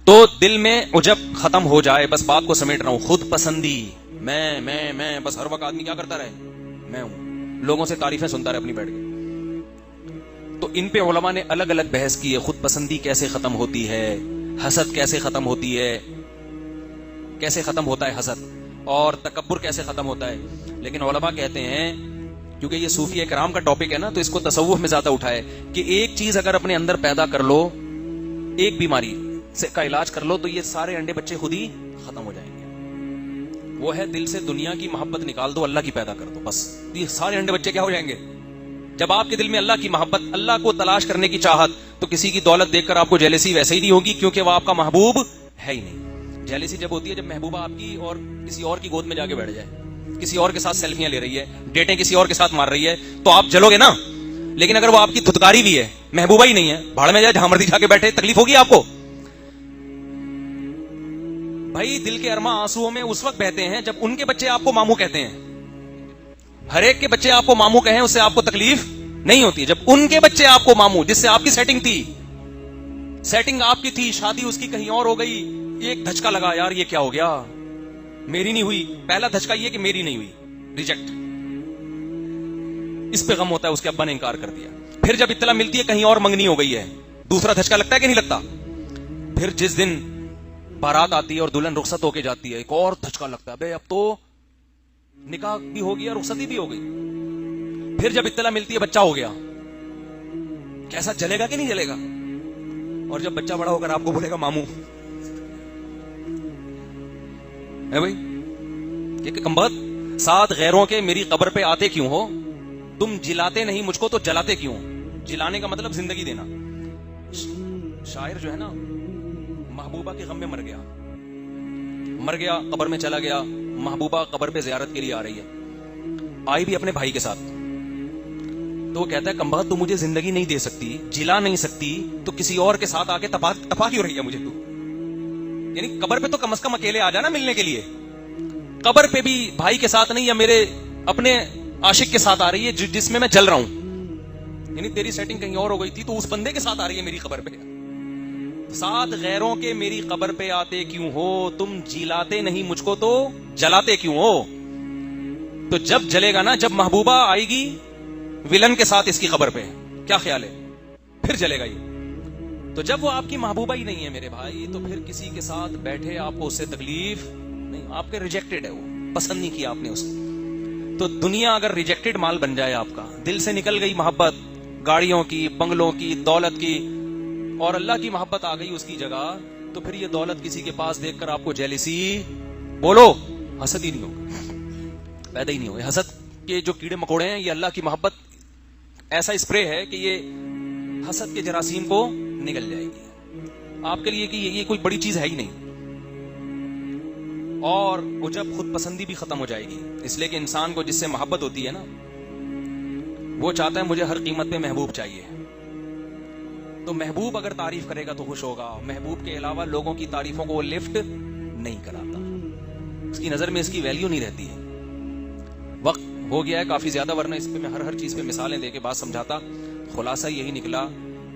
تو دل میں عجب ختم ہو جائے. بس بات کو سمیٹ رہا ہوں. خود پسندی, میں بس ہر وقت آدمی کیا کرتا رہے, میں ہوں, لوگوں سے تعریفیں سنتا رہے اپنی بیٹھ کے. تو ان پہ علماء نے الگ الگ بحث کی ہے. خود پسندی کیسے ختم ہوتی ہے, حسد کیسے ختم ہوتی ہے, کیسے ختم ہوتا ہے حسد, اور تکبر کیسے ختم ہوتا ہے. لیکن علماء کہتے ہیں, کیونکہ یہ صوفیہ کرام کا ٹاپک ہے نا, تو اس کو تصوف میں زیادہ اٹھائے کہ ایک چیز اگر اپنے اندر پیدا کر لو, ایک بیماری سے کا علاج کر لو, تو یہ سارے انڈے بچے خود ہی ختم ہو جائیں گے. وہ ہے دل سے دنیا کی محبت نکال دو, اللہ کی پیدا کر دو, بس یہ سارے انڈے بچے کیا ہو جائیں گے. جب آپ کے دل میں اللہ کی محبت, اللہ کو تلاش کرنے کی چاہت, تو کسی کی دولت دیکھ کر آپ کو جیلسی ویسے ہی نہیں ہوگی, کیونکہ وہ آپ کا محبوب ہے ہی نہیں. جیلسی جب ہوتی ہے جب محبوبہ آپ کی اور کسی اور کی گود میں جا کے بیٹھ جائے, کسی اور کے ساتھ سیلفیاں لے رہی ہے, ڈیٹیں کسی اور کے ساتھ مار رہی ہے, تو آپ جلو گے نا. لیکن اگر وہ آپ کی دھتکاری بھی ہے, محبوبہ ہی نہیں ہے, بھاڑ میں جائے جہاں مرضی جا کے بیٹھے, تکلیف ہوگی آپ کو. بھائی دل کے ارماں آنسوؤں میں اس وقت بہتے ہیں جب ان کے بچے آپ کو ماموں کہتے ہیں. ہر ایک کے بچے آپ کو ماموں کہیں, اس سے آپ کو تکلیف نہیں ہوتی. جب ان کے بچے آپ کو ماموں, جس سے آپ کی سیٹنگ تھی, سیٹنگ آپ کی تھی, شادی اس کی کہیں اور ہو گئی, ایک دھچکا لگا, یار یہ کیا ہو گیا, میری نہیں ہوئی. پہلا دھچکا یہ کہ میری نہیں ہوئی, ریجیکٹ, اس پہ غم ہوتا ہے, اس کے ابا نے انکار کر دیا. پھر جب اطلاع ملتی ہے کہیں اور منگنی ہو گئی ہے, دوسرا دھچکا لگتا ہے کہ نہیں لگتا. پھر جس دن بارات آتی ہے اور دلہن رخصت ہو کے جاتی ہے, ایک اور دھچکا لگتا ہے, بھائی اب تو نکاح بھی ہو گیا, رخصتی بھی ہو گئی. پھر جب اطلاع ملتی ہے بچہ ہو گیا, کیسا جلے گا کہ نہیں جلے گا. اور جب بچہ بڑا ہو کر آپ کو بولے گا ماموں, ہے بھائی یہ کہ کمبخت, ساتھ غیروں کے میری قبر پہ آتے کیوں ہو, تم جلاتے نہیں مجھ کو تو جلاتے کیوں. جلانے کا مطلب زندگی دینا. شاعر جو ہے نا, محبوبہ کے غم میں مر گیا, قبر میں چلا گیا, محبوبہ قبر پہ زیارت کے لیے آ رہی ہے, آئی بھی اپنے بھائی کے ساتھ. تو وہ کہتا ہے کمبخت تو مجھے زندگی نہیں دے سکتی, جلا نہیں سکتی, تو کسی اور کے ساتھ آ کے تپا کیوں رہی ہے مجھے تو. یعنی قبر پہ تو کم از کم اکیلے آ جانا ملنے کے لیے, قبر پہ بھی بھائی کے ساتھ نہیں, یا میرے اپنے عاشق کے ساتھ آ رہی ہے جس میں جل رہا ہوں. یعنی تیری سیٹنگ کہیں اور ہو گئی تھی, تو اس بندے کے ساتھ آ رہی ہے میری قبر پہ. ساتھ غیروں کے میری قبر پہ آتے کیوں ہو, تم جلاتے نہیں مجھ کو تو جلاتے کیوں ہو. تو جب جلے گا نا, جب محبوبہ آئے گی ولن کے ساتھ اس کی قبر پہ, کیا خیال ہے, پھر جلے گا یہ. تو جب وہ آپ کی محبوبہ ہی نہیں ہے میرے بھائی, تو پھر کسی کے ساتھ بیٹھے آپ کو اس سے تکلیف نہیں, آپ کے ریجیکٹڈ ہے, وہ پسند نہیں کیا آپ نے اس کو. تو دنیا اگر ریجیکٹڈ مال بن جائے آپ کا, دل سے نکل گئی محبت گاڑیوں کی, بنگلوں کی, دولت کی, اور اللہ کی محبت آ گئی اس کی جگہ, تو پھر یہ دولت کسی کے پاس دیکھ کر آپ کو جیلسی, بولو حسد ہی نہیں ہوگا, پیدا ہی نہیں ہوگا. حسد کے جو کیڑے مکوڑے ہیں, یہ اللہ کی محبت ایسا اسپرے ہے کہ یہ حسد کے جراثیم کو نگل جائے گی آپ کے لیے, کہ یہ کوئی بڑی چیز ہے ہی نہیں. اور عجب خود پسندی بھی ختم ہو جائے گی, اس لیے کہ انسان کو جس سے محبت ہوتی ہے نا, وہ چاہتا ہے مجھے ہر قیمت پہ محبوب چاہیے. تو محبوب اگر تعریف کرے گا تو خوش ہوگا, محبوب کے علاوہ لوگوں کی تعریفوں کو وہ لفٹ نہیں کراتا, اس کی نظر میں اس کی ویلیو نہیں رہتی ہے. وقت ہو گیا ہے کافی زیادہ, ورنہ اس پہ میں ہر چیز پہ مثالیں دے کے بات سمجھاتا. خلاصہ یہی نکلا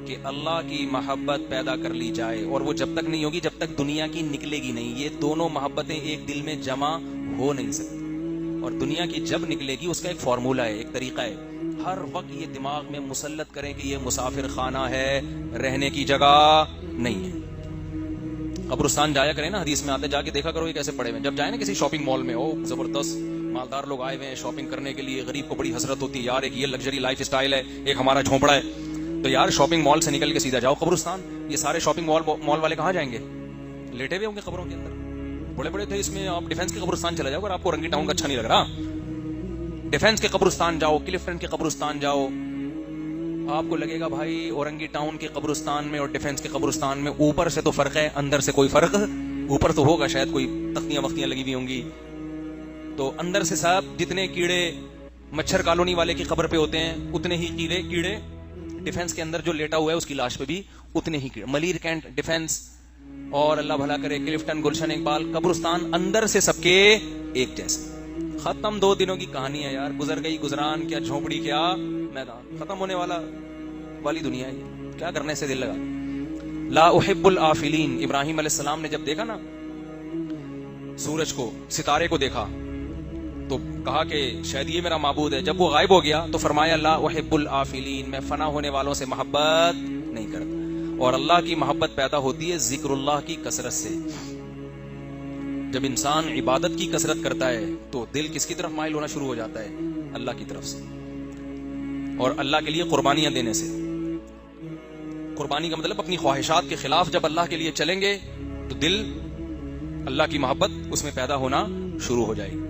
کہ اللہ کی محبت پیدا کر لی جائے, اور وہ جب تک نہیں ہوگی جب تک دنیا کی نکلے گی نہیں. یہ دونوں محبتیں ایک دل میں جمع ہو نہیں سکتی, اور دنیا کی جب نکلے گی اس کا ایک فارمولہ ہے, ایک طریقہ ہے. ہر وقت یہ دماغ میں مسلط کریں کہ یہ مسافر خانہ ہے, رہنے کی جگہ نہیں ہے. قبرستان جایا کریں نا, حدیث میں آتے, جا کے دیکھا کرو یہ کیسے پڑے ہوئے. جب جائیں نا کسی شاپنگ مال میں, او زبردست مالدار لوگ آئے ہوئے ہیں شاپنگ کرنے کے لیے, غریب کو بڑی حسرت ہوتی ہے, یار ایک یہ لگژری لائف اسٹائل ہے, ایک ہمارا جھونپڑا ہے. تو یار شاپنگ مال سے نکل کے سیدھا جاؤ قبرستان. یہ سارے شاپنگ مال والے کہاں جائیں گے, لیٹے ہوئے ہوں گے قبروں کے اندر. بڑے بڑے تھے, اس میں آپ ڈیفینس کے قبرستان چلا جاؤ اگر آپ کو رنگی ٹاؤن کا اچھا نہیں لگ رہا. ڈیفینس کے قبرستان جاؤ, کلفٹن کے قبرستان جاؤ, آپ کو لگے گا بھائی اورنگی ٹاؤن کے قبرستان میں اور ڈیفینس کے قبرستان میں اوپر سے تو فرق ہے, اندر سے کوئی فرق. اوپر تو ہوگا شاید کوئی تختیاں وختیاں لگی ہوئی ہوں گی, تو اندر سے صاحب جتنے کیڑے مچھر کالونی والے کی قبر پہ ہوتے ہیں اتنے ہی کیڑے ڈیفینس کے اندر جو لیٹا ہوا ہے اس کی لاش پہ بھی اتنے ہی کیڑے. ملیر کینٹ ڈیفینس, اور اللہ بھلا کرے کلفٹن, گلشن اقبال, قبرستان اندر سے سب کے ایک جیسے. ختم 2 دنوں کی کہانی ہے یار, گزر گئی گزران, کیا جھونپڑی کیا میدان, ختم ہونے والی دنیا ہے, کیا کرنے سے دل لگا. لا احب الآفلین. ابراہیم علیہ السلام نے جب دیکھا نا سورج کو، ستارے کو دیکھا تو کہا کہ شاید یہ میرا معبود ہے. جب وہ غائب ہو گیا تو فرمایا لا احب الآفلین، میں فنا ہونے والوں سے محبت نہیں کرتا. اور اللہ کی محبت پیدا ہوتی ہے ذکر اللہ کی کثرت سے. جب انسان عبادت کی کثرت کرتا ہے تو دل کس کی طرف مائل ہونا شروع ہو جاتا ہے؟ اللہ کی طرف سے، اور اللہ کے لیے قربانیاں دینے سے. قربانی کا مطلب اپنی خواہشات کے خلاف جب اللہ کے لیے چلیں گے تو دل، اللہ کی محبت اس میں پیدا ہونا شروع ہو جائے گی.